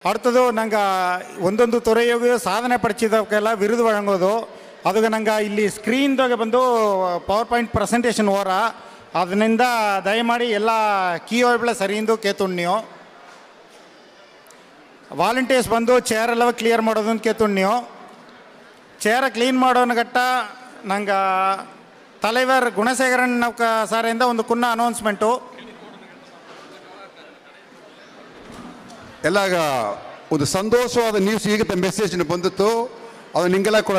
அடுத்தது நாங்கள் ಒಂದೊಂದು ತುರೆಯಾಗೂ ಸಾಧನೆ ಪಡಿಸಿದಕ್ಕೆಲ್ಲ ವಿರುದು ವழಂಗೋದು ಅದಕ್ಕೆ ನಂಗೆ ಇಲ್ಲಿ ಸ್ಕ್ರೀನ್ದಾಗ ಬಂದು ಪವರ್ ಪಾಯಿಂಟ್ ಪ್ರೆಸೆಂಟೇಷನ್ ಓರ ಅದರಿಂದ ದಯಮಾಡಿ ಎಲ್ಲ ಕೀ ಸರಿಯಿಂದ ಕೇತುಂಡು ನೀವು ವಾಲಂಟಿಯರ್ಸ್ ಬಂದು ಚೇರೆಲ್ಲ ಕ್ಲಿಯರ್ ಮಾಡೋದನ್ನು ಕೇತುಂಡು ನೀವು ಚೇರ ಕ್ಲೀನ್ ಮಾಡೋನ ಗಟ್ಟ ನಂಗೆ தலைவர் குணசேகரன் சாರಿಂದ ಒಂದು ಕುನ್ನ ಅನೌನ್ಸ್ಮೆಂಟು ಎಲ್ಲಾಗ ಒಂದು ಸಂತೋಷವಾದ ನ್ಯೂಸ್ ಈಗ ಮೆಸೇಜ್ ಬಂದಿತ್ತು ಅದು ನಿಂಗೆಲ್ಲ ಕೂಡ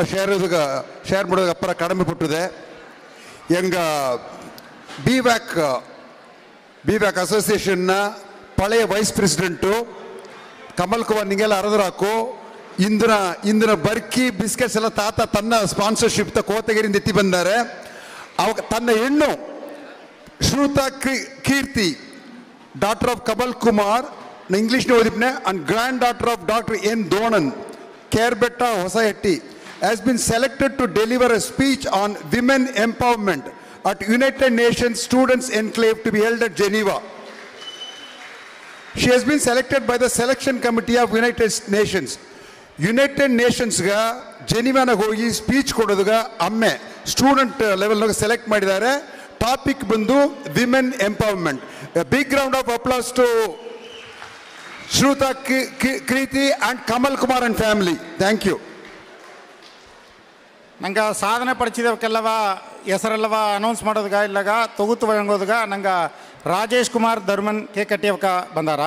ಶೇರ್ ಮಾಡೋದು ಅಪ್ಪರ ಕಡಿಮೆ ಬಿಟ್ಟಿದೆ ಎಂಗ ಬಿ ವ್ಯಾಕ್ ಅಸೋಸಿಯೇಷನ್ನ ಪಳೆಯ ವೈಸ್ ಪ್ರೆಸಿಡೆಂಟು ಕಮಲ್ ಕುಮಾರ್ ನಿಂಗೆಲ್ಲ ಅರದರಾಕು ಇಂದಿನ ಬರ್ಕಿ ಬಿಸ್ಕೆಟ್ಸ್ ಎಲ್ಲ ತಾತ ತನ್ನ ಸ್ಪಾನ್ಸರ್ಶಿಪ್ ಕೋತಗಿರಿಂದ ಎತ್ತಿ ಬಂದಾರೆ ಅವಾಗ ತನ್ನ ಹೆಣ್ಣು Shruta Keerthi daughter of Kamal Kumar English ಓದಿಪ್ನೆ and granddaughter of doctor N ದೋಣನ್ Kerebetta Hosahatti has been selected to deliver a speech on women empowerment at United Nations Students Enclave to be held at Geneva. She has been selected by the Selection Committee of United Nations. United Nations ga Geneva na hogi speech kododuga amme student level naga select madidare. Topic bandu women empowerment. A big round of applause to Shruta Kriti and Kamal Kumar and family. Thank you. ನಂಗೆ ಸಾಧನೆ ಪಡಿಸಿದವಕ್ಕೆಲ್ಲವ ಹೆಸರೆಲ್ಲವ announce ಮಾಡೋದ್ಗ ಇಲ್ಲಾಗ ತೊಗುತ್ತು ವழಂಗೋದ್ಗ ನಂಗೆ Rajesh Kumar Dharman cake ಕಟ್ಟಿಯವಕ ಬಂದಾರ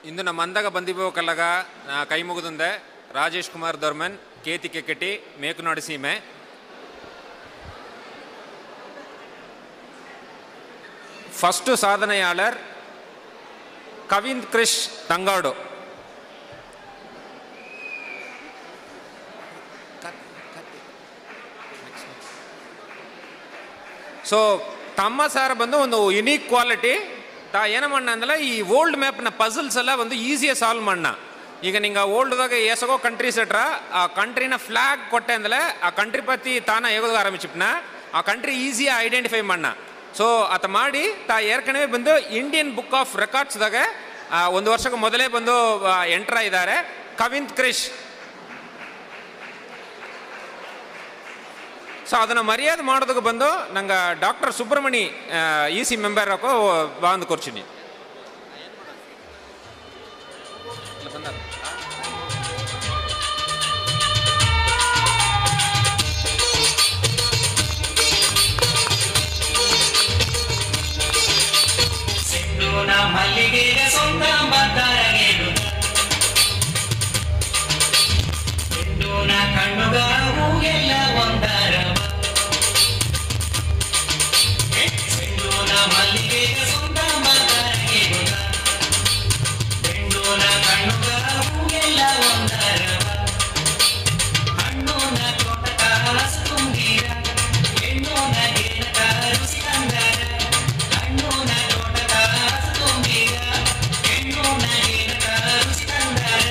ಇಂದು ನಮ್ಮ ಅಂದಾಗ ಬಂದಿಬೋಕಲ್ಲಾಗ ಕೈ ಮುಗಿದಂದೆ ರಾಜೇಶ್ ಕುಮಾರ್ ಧರ್ಮನ್ ಕೇತಿ ಕೆಕ್ಕಟಿ ಮೇಕುನಾಡು ಸೀಮೆ first ಸಾಧನೆಯಾಳರ್ ಕವಿಂದ್ ಕ್ರಿಶ್ ತಂಗಾಡು so ತಮ್ಮ ಸಾರ ಬಂದು ಒಂದು ಯುನೀಕ್ ಕ್ವಾಲಿಟಿ ಏನ ಮಣ್ಣ ಅಂದ್ರೆ ಈ ಓಲ್ಡ್ ಮ್ಯಾಪ್ನ ಪಜಲ್ಸ್ ಎಲ್ಲ ಒಂದು ಈಸಿಯಾಗಿ ಸಾಲ್ವ್ ಮಣ್ಣ ಈಗ ನಿಂಗೆ ಓಲ್ಡ್ದಾಗ ಎಸಗೋ ಕಂಟ್ರೀಸ್ ಇಟ್ರ ಆ ಕಂಟ್ರಿನ ಫ್ಲಾಗ್ ಕೊಟ್ಟೆ ಅಂದ್ರೆ ಆ ಕಂಟ್ರಿ ಪತಿ ತಾನ ಹೇಗೋದು ಆರಂಭಿಸಿಪ್ನ ಆ ಕಂಟ್ರಿ ಈಸಿಯಾಗಿ ಐಡೆಂಟಿಫೈ ಮಣ್ಣ ಸೊ ಆತ ಮಾಡಿ ಏರ್ಕಣವೇ ಬಂದು ಇಂಡಿಯನ್ ಬುಕ್ ಆಫ್ ರೆಕಾರ್ಡ್ಸ್ದಾಗ ಒಂದು ವರ್ಷಕ್ಕೆ ಮೊದಲೇ ಬಂದು ಎಂಟ್ರ್ ಆಗಿದ್ದಾರೆ ಕವಿಂದ್ ಕ್ರಿಶ್ ಸೊ ಅದನ್ನು ಮರ್ಯಾದೆ ಮಾಡೋದಕ್ಕೆ ಬಂದು ನಂಗೆ doctor Subramani E C member ಹಾಕೋ ಬಂದು ಕೂರ್ಚಿನಿ ಮಲ್ಲಿಗೆಯ ಸೊಂದ ಮದ್ದಾರಗೇನು ಎಂದೂನ ಕಣ್ಣುಗ ಹೂಗೆಲ್ಲ ಒಂದಾರ ಎಂದೂನ ಮಲ್ಲಿಗೆಯ ಸೊಂದ ಮದ್ದಾರಗೇನು ಎಂದೂನ ಕಣ್ಣುಗ ಹೂಗೆಲ್ಲ ಒಂದಾರ ಹಣ್ಣೂನ ತೋಟಕ ಹಸ ತುಂಬಿರ ಹೆಣ್ಣೂನ ಗಿಡಕ ರುಚಿ ತಂದಾರ ಹಣ್ಣೂನ ತೋಟಕ ಹಸ ತುಂಬಿರ ಹೆಣ್ಣೂನ ಗಿಡಕ ರುಚಿ ತಂದಾರ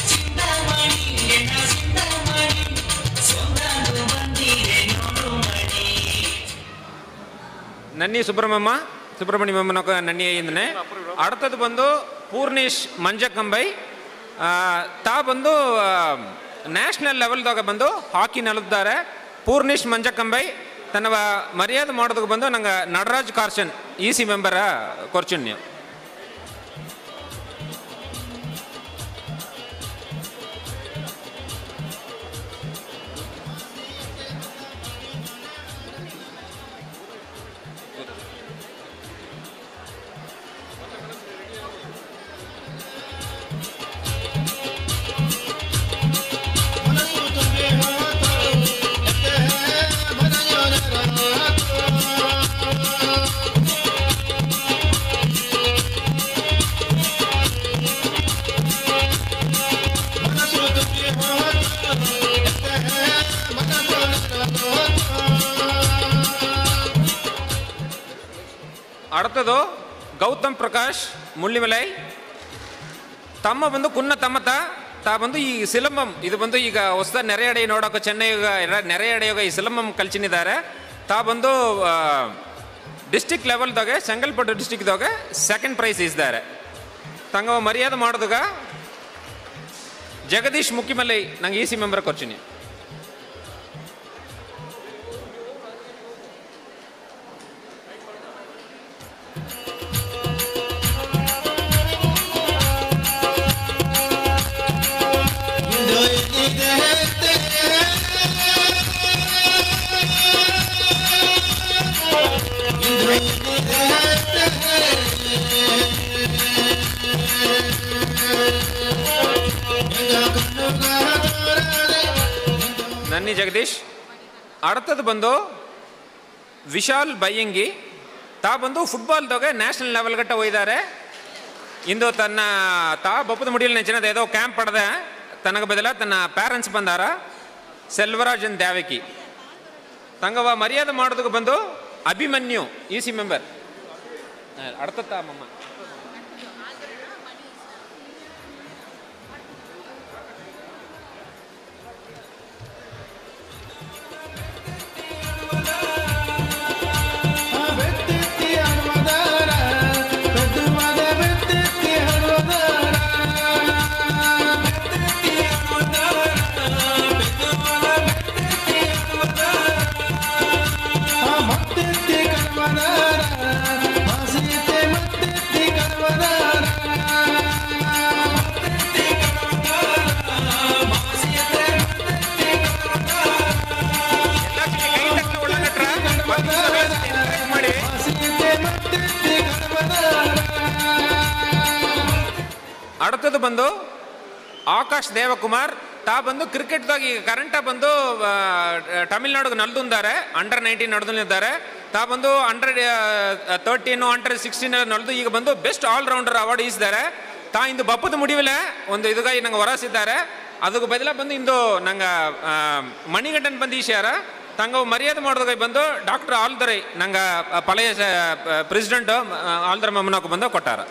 ಚಿಂತಾಮಣಿ ಎಣ್ಣ ಚಿಂತಾಮಣಿ ಸೊಂದಾದು ಬಂದಿದೆ ನೋಡು ಮಣಿ ನನ್ನಿ ಸುಬ್ರಹ್ಮಣ್ಯಮ್ಮ ನನ್ನಿ ಇಂದನೆ ಅಡ್ತದ್ದು ಬಂದು ಪೂರ್ಣೇಶ್ ಮಂಜಕಂಬೈ ತಾ ಬಂದು ನ್ಯಾಷನಲ್ ಲೆವೆಲ್ದಾಗ ಬಂದು ಹಾಕಿ ನಲುತ್ತಾರೆ ಪೂರ್ಣೇಶ್ ಮಂಜಕಂಬೈ ತನ್ನ ಮರ್ಯಾದೆ ಮಾಡೋದಕ್ಕೆ ಬಂದು ನಂಗೆ ನಟರಾಜ್ ಕಾರ್ಶನ್ ಇ ಸಿ ಮೆಂಬರ ಕೊರ್ಚುನ್ ನೀವು அடுத்தது கௌதம் பிரகாஷ் முள்ளிமலை ತಮ್ಮ ಬಂದು ಕುನ್ನ ತಮ್ಮತ ತಾ ಬಂದು ಈ ಸಿಲಂಬಂ ಇದು ಬಂದು ಈಗ ಹೊಸದ ನೆರೆ ಅಡೆ ನೋಡೋಕೆ ಚೆನ್ನೈ ನೆರೆ ಅಡೆಯೋಗ ಈ ಸಿಲಂಬಂ ಕಲ್ಚಿನಿದ್ದಾರೆ. ತಾ ಬಂದು ಡಿಸ್ಟಿಕ್ ಲೆವೆಲ್ದಾಗೆ ಚೆಂಗಲ್ಪಟ್ಟು ಡಿಸ್ಟಿಕ್ದಾಗೆ ಸೆಕೆಂಡ್ ಪ್ರೈಸ್ ಇದ್ದಾರೆ. ತಂಗ ಮರ್ಯಾದೆ ಮಾಡೋದಾಗ ಜಗದೀಶ್ ಮುಖ್ಯಮಲ್ಲೈ ನಂಗೆ EC ಮೆಂಬರ್ ಕೊರ್ಚಿನಿ. ನನ್ನಿ ಜಗದೀಶ್. அடுத்தது ಬಂದು ವಿಶಾಲ್ ಬಯ್ಯಂಗಿ. ತಾ ಬಂದು ಫುಟ್ಬಾಲ್ದಾಗ ನ್ಯಾಷನಲ್ ಲೆವೆಲ್ ಗಟ್ಟ ಹೋಗಿದ್ದಾರೆ. ಇಂದು ತನ್ನ ತಾ ಬಪ್ಪದ ಮುಡಿಯಲ್ಲಿ ನೆಚ್ಚಿನದ ಏದೋ ಕ್ಯಾಂಪ್ ಪಡೆದ ತನಗೆ ಬದಲ ತನ್ನ ಪ್ಯಾರೆಂಟ್ಸ್ ಬಂದಾರ ಸೆಲ್ವರಾಜನ್ ದ್ಯಾವಕಿ. ತಂಗವ ಮರ್ಯಾದೆ ಮಾಡೋದಕ್ಕೆ ಬಂದು ಅಭಿಮನ್ಯು EC ಮೆಂಬರ್. ಅಡ್ತತ್ತ ಮಮ್ಮ அடுத்தது ಬಂದು ಆಕಾಶ್ ದೇವಕುಮಾರ್. ತಾ ಬಂದು ಕ್ರಿಕೆಟ್ದಾಗ ಈಗ ಕರೆಂಟ ಬಂದು ತಮಿಳ್ನಾಡಿಗೆ ನಲ್ದಿದ್ದಾರೆ. ಅಂಡರ್-19 ನಡೆದಿದ್ದಾರೆ. ತಾ ಬಂದು ಅಂಡರ್-13 ಅಂಡರ್-16 ನಡೆದು ಈಗ ಬಂದು ಬೆಸ್ಟ್ ಆಲ್ರೌಂಡರ್ ಅವಾರ್ಡ್ ಈಸಿದ್ದಾರೆ. ತಾ ಇಂದು ಬಪ್ಪದ ಮುಡಿವಿಲೆ ಒಂದು ಇದುಗಾಗಿ ನಂಗೆ ಹೊರಸಿದ್ದಾರೆ. ಅದಕ್ಕೆ ಬದಲ ಬಂದು ಇಂದು ನಂಗೆ ಮಣಿಗಂಡನ್ ಬಂದು ಈಶ್ಯಾರ ತಂಗ ಮರ್ಯಾದೆ ಮಾಡೋದಾಗ ಬಂದು ಡಾಕ್ಟರ್ ಆಲ್ದರೈ ನಂಗೆ ಪಳೆಯ ಪ್ರೆಸಿಡೆಂಟ್ ಆಲ್ದರ ಮಮ್ಮನಕ್ಕೆ ಬಂದು ಕೊಟ್ಟಾರ.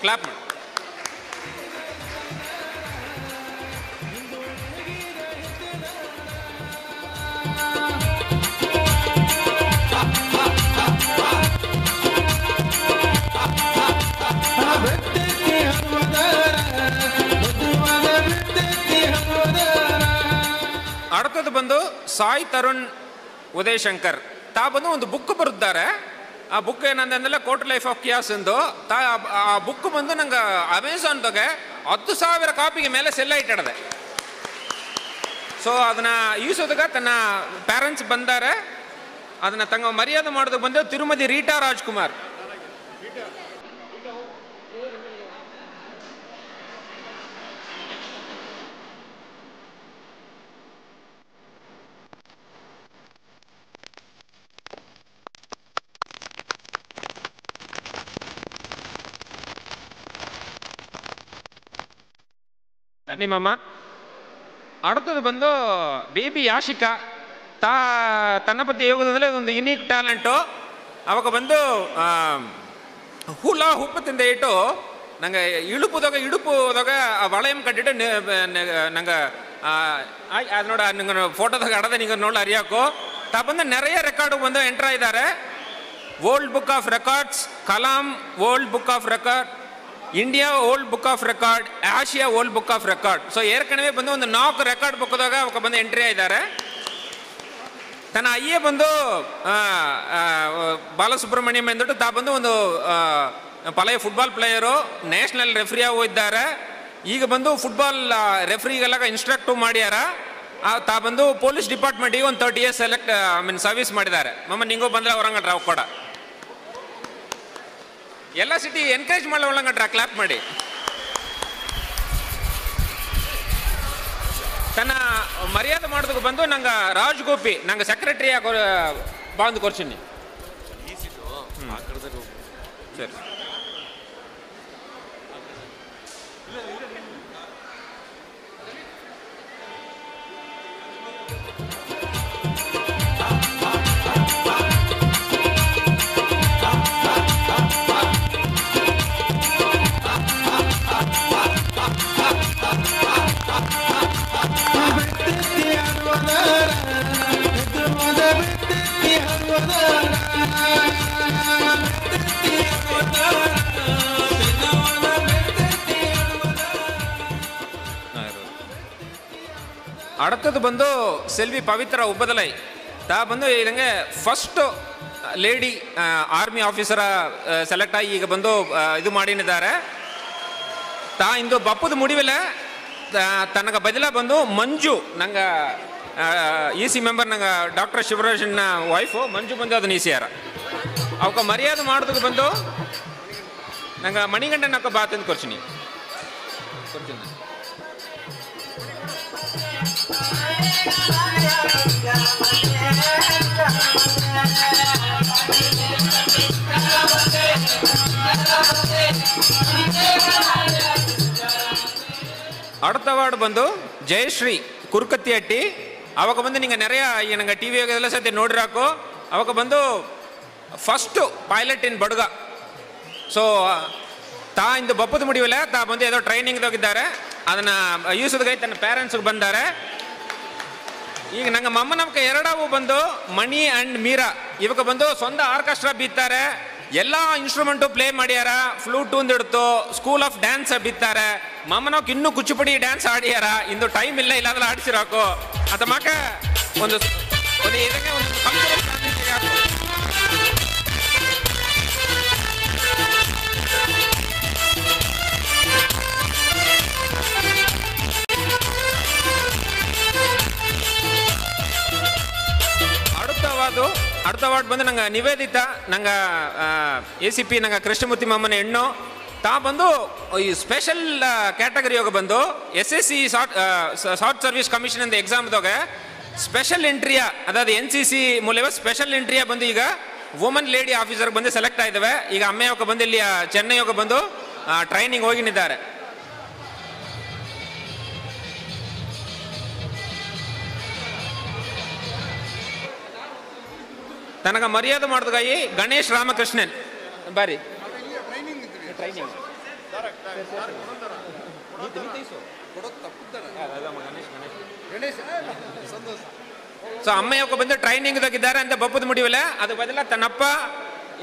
ಕ್ಲಾಪ್ ಮಾಡಿ. அடுத்தது ಬಂದು ಸಾಯಿ ತರುಣ್ ಉದಯ್ ಶಂಕರ್. ತಾ ಬಂದು ಒಂದು ಬುಕ್ ಬರುತ್ತಾರೆ. ಆ ಬುಕ್ ಏನಂದ್ರೆ ಕೋರ್ಟ್ ಲೈಫ್ ಆಫ್ ಕಿಯಾಸ್ ಎಂದು. ಆ ಬುಕ್ ಬಂದು ನಂಗೆ ಅಮೆಝಾನ್ದಾಗೆ 10,000 ಕಾಪಿಗೆ ಮೇಲೆ ಸೆಲ್ ಇಟ್ಟಿದೆ. ಸೊ ಅದನ್ನ ಈಸೋದಾಗ ತನ್ನ ಪ್ಯಾರೆಂಟ್ಸ್ ಬಂದಾರೆ. ಅದನ್ನ ತಂಗ ಮರ್ಯಾದೆ ಮಾಡೋದಕ್ಕೆ ಬಂದು ತಿರುಮತಿ ರೀಟಾ ರಾಜ್ಕುಮಾರ್. ನಿಮ್ಮಮ್ಮ. அடுத்தது ಬಂದು ಬೇಬಿ ಯಾಶಿಕಾ. ತನ್ನ ಪತಿ ಯೋಗದಂದ್ರೆ ಒಂದು ಯುನೀಕ್ ಟ್ಯಾಲೆಂಟು. ಅವಾಗ ಬಂದು ಹುಲಾ ಹುಪ್ಪತ್ತಿಂದ ಇಟ್ಟು ನಂಗೆ ಇಡುಪುದಾಗ ವಳಯಂ ಕಟ್ಟಿಟ್ಟು ನಂಗೆ ಅದು ನೋಡ ನಿಂಗೆ ಫೋಟೋದಾಗ ಅಡದೆ ನಿಂಗೆ ನೋಡ ಅರಿಯಾಕು. ತಾ ಬಂದು ನೆರೆಯ ರೆಕಾರ್ಡು ಬಂದು ಎಂಟ್ರ್ ಆಗಿದ್ದಾರೆ. World Book of Records, Kalam World Book of Record, India World Book of Record, Asia World Book of Record. So ಏರ್ಕಣವೇ ಬಂದು ಒಂದು 4 ರೆಕಾರ್ಡ್ ಬುಕ್ದಾಗ ಅವಕ್ಕೆ ಬಂದು ಎಂಟ್ರಿ ಆಗಿದ್ದಾರೆ. ತನ್ನ ಅಯ್ಯೇ ಬಂದು ಬಾಲಸುಬ್ರಹ್ಮಣ್ಯಂ ಎಂದ್ಬಿಟ್ಟು ತಾ ಬಂದು ಒಂದು ಪಳೆಯ ಫುಟ್ಬಾಲ್ ಪ್ಲೇಯರು, ನ್ಯಾಷನಲ್ ರೆಫ್ರಿಯಾಗೂ ಇದ್ದಾರೆ. ಈಗ ಬಂದು ಫುಟ್ಬಾಲ್ ರೆಫ್ರಿಗೆಲ್ಲ ಇನ್ಸ್ಟ್ರಕ್ಟು ಮಾಡ್ಯಾರ. ತಾ ಬಂದು ಪೊಲೀಸ್ ಡಿಪಾರ್ಟ್ಮೆಂಟಿಗೆ ಒಂದು 30 years ಸರ್ವಿಸ್ ಮಾಡಿದ್ದಾರೆ. ಮಮ್ಮ ನಿಂಗೂ ಬಂದ್ರೆ ಹೊರಂಗಡ್ರ ಅವು ಕೂಡ ಎಲ್ಲ ಸಿಟಿ ಎನ್ಕರೇಜ್ ಮಾಡೋ ಒಳಗಂಡ್ರ ಕ್ಲಾಪ್ ಮಾಡಿ. ತನ್ನ ಮರ್ಯಾದೆ ಮಾಡೋದಕ್ಕೆ ಬಂದು ನಂಗೆ ರಾಜ್ ಗೋಪಿ ನಂಗೆ ಸೆಕ್ರೆಟರಿ ಬಂದು ಕೊರ್ಚಿನಿ. ಸರಿ. அடுத்தது ಬಂದು ಸೆಲ್ವಿ ಪವಿತ್ರ ಉಬ್ಬದಲೈ ತಾ ಬಂದು ಇದಂಗೆ ಫಸ್ಟ್ ಲೇಡಿ ಆರ್ಮಿ ಆಫೀಸರ ಸೆಲೆಕ್ಟ್ ಆಗಿ ಈಗ ಬಂದು ಇದು ಮಾಡಿದ್ದಾರೆ. ತಾ ಇಂದು ಬಪ್ಪದ ಮುಡಿವಿಲ್ಲ ತನಗ ಬದಲ ಬಂದು ಮಂಜು ನಂಗೆ ಇ ಸಿ ಮೆಂಬರ್ ನಂಗೆ ಡಾಕ್ಟರ್ ಶಿವರಾಜನ ವೈಫು ಮಂಜು ಬಂದು ಅದನ್ನ ಈಸಿಯಾರ ಅವಕ್ಕೆ ಮರ್ಯಾದೆ ಮಾಡೋದಕ್ಕೆ ಬಂದು ನಂಗೆ ಮಣಿಗಂಡನಕ್ಕ ಬಾತಂದು ಕೊಡ್ತೀನಿ. அடுத்த அவார்டு ಬಂದು ಜಯಶ್ರೀ ಕುರುಕತ್ತಿ ಹಟ್ಟಿ ಅವಾಗ ಬಂದು ನಿಂಗೆ ನೆರೆಯ ನಂಗೆ ಟಿ ವಿ ಎಲ್ಲ ಸತಿ ನೋಡಿರಾಕು ಅವಾಗ ಬಂದು ಫಸ್ಟು ಪೈಲಟ್ ಇನ್ ಬಡ್ಗ. ಸೊ ತಾ ಇಂದು ಬಪ್ಪದ ಮುಡಿವಿಲ್ಲ ತಾ ಬಂದು ಏನೋ ಟ್ರೈನಿಂಗ್ದಾಗಿದ್ದಾರೆ ಅದನ್ನು ಯೂಸದ್ಗೈ ತನ್ನ ಪೇರೆಂಟ್ಸ್ಗೆ ಬಂದಾರೆ. ಈಗ ನಂಗೆ ಮಮ್ಮನಮ್ಕ ಎರಡವು ಬಂದು ಮಣಿ ಆ್ಯಂಡ್ ಮೀರಾ ಇವಕ್ಕೆ ಬಂದು ಸ್ವಂತ ಆರ್ಕೆಸ್ಟ್ರಾ ಬೀತಾರೆ, ಎಲ್ಲ ಇನ್ಸ್ಟ್ರೂಮೆಂಟು ಪ್ಲೇ ಮಾಡ್ಯಾರ, ಫ್ಲೂಟ್ ಒಂದಿಡ್ತು, ಸ್ಕೂಲ್ ಆಫ್ ಡ್ಯಾನ್ಸ್ ಬಿತ್ತಾರೆ. ಮಮ್ಮನವ್ಕೆ ಇನ್ನೂ ಕುಚಿಪುಡಿ ಡ್ಯಾನ್ಸ್ ಆಡ್ಯಾರ. ಇಂದು ಟೈಮ್ ಇಲ್ಲ ಇಲ್ಲಾಂದ್ರೆ ಆಡಿಸಿರಾಕು ಅದ ಮಕ್ಕ ಒಂದು ಇದಕ್ಕೆ ಒಂದು ಕಲ್ಚರಲ್ ಹಾಕು. அடுத்த அவார்டு ಬಂದು ನಂಗೆ ನಿವೇದಿತಾ ನಂಗೆ ACP ನಂಗೆ ಕೃಷ್ಣಮೂರ್ತಿ ಮಾಮನ ಹೆಣ್ಣು ತಾ ಬಂದು ಈ ಸ್ಪೆಷಲ್ ಕ್ಯಾಟಗರಿ ಹೋಗಿ ಬಂದು SSC ಶಾರ್ಟ್ ಸರ್ವಿಸ್ ಕಮಿಷನ್ ಅಂತ ಎಕ್ಸಾಮ್ದಾಗ ಸ್ಪೆಷಲ್ ಎಂಟ್ರಿಯ ಅದಾದ NCC ಮೂಲಕ ಸ್ಪೆಷಲ್ ಎಂಟ್ರಿಯ ಬಂದು ಈಗ ವುಮನ್ ಲೇಡಿ ಆಫೀಸರ್ ಬಂದು ಸೆಲೆಕ್ಟ್ ಆಗಿದ್ದಾವೆ. ಈಗ ಅಮ್ಮೆಯೋಗ ಬಂದು ಇಲ್ಲಿ ಚೆನ್ನೈಯೋಗ ಬಂದು ಟ್ರೈನಿಂಗ್ ಹೋಗಿದ್ದಾರೆ. ತನಗೆ ಮರ್ಯಾದೆ ಮಾಡಿದ್ಗಾಯಿ ಗಣೇಶ್ ರಾಮಕೃಷ್ಣನ್ ಬಾರಿ ಟ್ರೈನಿಂಗ್ ಸೊ ಅಮ್ಮಯ್ಯಕ್ಕ ಬಂದು ಟ್ರೈನಿಂಗ್ದಾಗಿದ್ದಾರೆ ಅಂತ ಬಪ್ಪದ ಮುಡಿವಿಲ್ಲ. ಅದು ಬದಲ ತನ್ನಪ್ಪ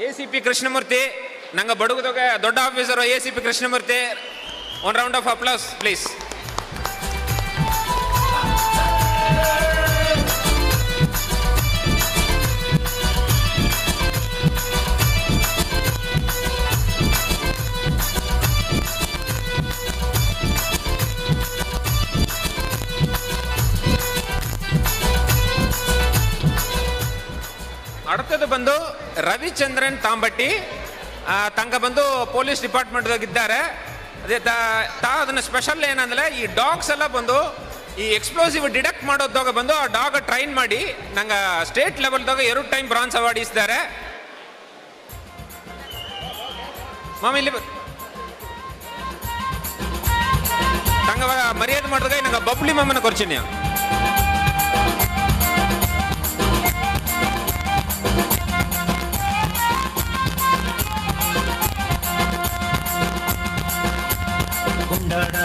ACP ಕೃಷ್ಣಮೂರ್ತಿ ನಂಗೆ ಬಡುಗದಾಗ ದೊಡ್ಡ officer ACP Krishnamurthy. One round of applause please. அடுத்தது ಬಂದು ರವಿಚಂದ್ರನ್ ತಾಂಬಟ್ಟಿ ತಂಗ ಬಂದು ಪೊಲೀಸ್ ಡಿಪಾರ್ಟ್ಮೆಂಟ್ದಾಗಿದ್ದಾರೆ. ಅದೇ ತಾ ಅದನ್ನ ಸ್ಪೆಷಲ್ ಏನಂದ್ರೆ ಈ ಡಾಗ್ಸ್ ಎಲ್ಲ ಬಂದು ಈ ಎಕ್ಸ್ಪ್ಲೋಸಿವ್ ಡಿಟೆಕ್ಟ್ ಮಾಡೋದಾಗ ಬಂದು ಆ ಡಾಗ್ ಟ್ರೈನ್ ಮಾಡಿ ನಂಗೆ ಸ್ಟೇಟ್ ಲೆವೆಲ್ದಾಗ 2 ಟೈಮ್ ಬ್ರಾನ್ಸ್ ಅವಾರ್ಡ್ ಇಸ್ತಾರೆ. ಮಾಮ ಇಲ್ಲಿ ತಂಗ ಮರ್ಯಾದೆ ಮಾಡಿದಾಗ ನಂಗೆ ಬಬ್ಲಿ ಮಾಮನ ಕೊರ್ಚಿನಿ.